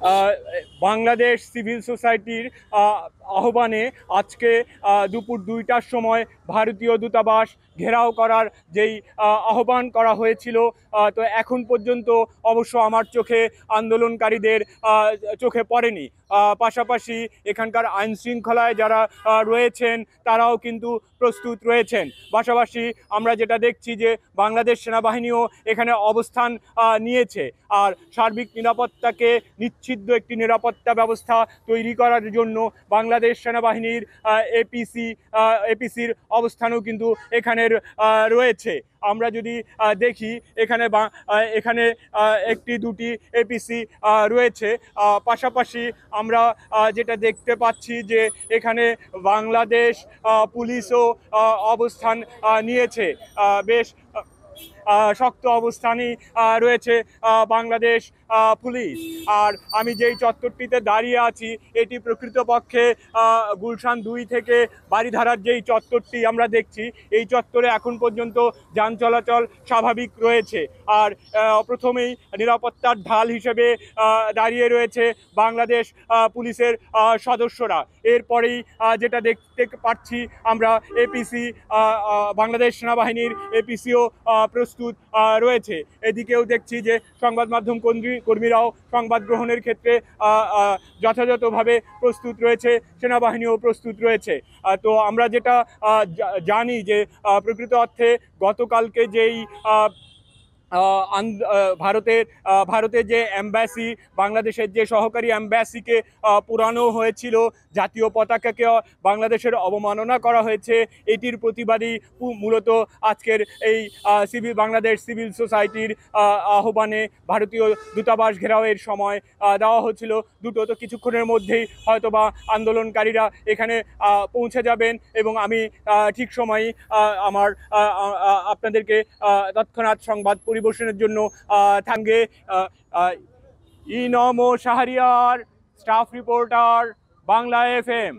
আহ, Bangladesh civil সোসাইটির আহ্বানে আজকে দুপুর 2টার সময় ভারতীয় দূতাবাস ঘেরাও করার যেই আহ্বান করা হয়েছিল, তো এখন পর্যন্ত অবশ্য আমার চোখে আন্দোলনকারীদের চোখে পড়েনি। পাশাপাশি এখানকার আইন শৃঙ্খলায় যারা রয়েছেন তারাও কিন্তু প্রস্তুত রয়েছেন। পাশাপাশি আমরা যেটা দেখছি যে বাংলাদেশ সেনাবাহিনীও এখানে অবস্থান নিয়েছে। আর সার্বিক নিরাপত্তাকে নিশ্চিদ্র একটি নিরাপত্তা ব্যবস্থা তৈরি করার জন্য বাংলাদেশ সেনাবাহিনীর এপিসির অবস্থানও কিন্তু এখানের রয়েছে। আমরা যদি দেখি এখানে এখানে একটি দুটি এপিসি রয়েছে। পাশাপাশি আমরা যেটা দেখতে পাচ্ছি যে এখানে বাংলাদেশ পুলিশও অবস্থান নিয়েছে। বেশ শক্ত অবস্থানই রয়েছে বাংলাদেশ পুলিশ। আর আমি যেই চত্বরটিতে দাঁড়িয়ে আছি এটি প্রকৃতপক্ষে গুলশান 2 থেকে বারিধারার যেই চত্বরটি আমরা দেখছি, এই চত্বরে এখন পর্যন্ত যান চলাচল স্বাভাবিক রয়েছে। আর প্রথমেই নিরাপত্তার ঢাল হিসেবে দাঁড়িয়ে রয়েছে বাংলাদেশ পুলিশের সদস্যরা। এরপরেই যেটা দেখতে পাচ্ছি আমরা এপিসি, বাংলাদেশ সেনাবাহিনীর এপিসিও প্রস্তুত রয়েছে। এদিকেও দেখছি যে সংবাদ মাধ্যম কর্মীরাও সংবাদ গ্রহণের ক্ষেত্রে যথাযথভাবে প্রস্তুত রয়েছে, সেনাবাহিনীও প্রস্তুত রয়েছে। তো আমরা যেটা জানি যে প্রকৃত অর্থে গতকালকে যেই ভারতের যে অ্যাম্বাসি, বাংলাদেশের যে সহকারী অ্যাম্বাসিকে পোড়ানো হয়েছিল, জাতীয় পতাকাকে বাংলাদেশের অবমাননা করা হয়েছে, এটির প্রতিবাদী মূলত আজকের এই বাংলাদেশ সিভিল সোসাইটির আহ্বানে ভারতীয় দূতাবাস ঘেরাওয়ের সময় দেওয়া হচ্ছিল। দুটো তো কিছুক্ষণের মধ্যেই হয়তোবা আন্দোলনকারীরা এখানে পৌঁছে যাবেন এবং আমি ঠিক সময়ই আমার আপনাদেরকে তৎক্ষণাৎ সংবাদ পরিবেশনের জন্য থাঙ্গে ইনম Shahriar, staff reporter, Bangla FM।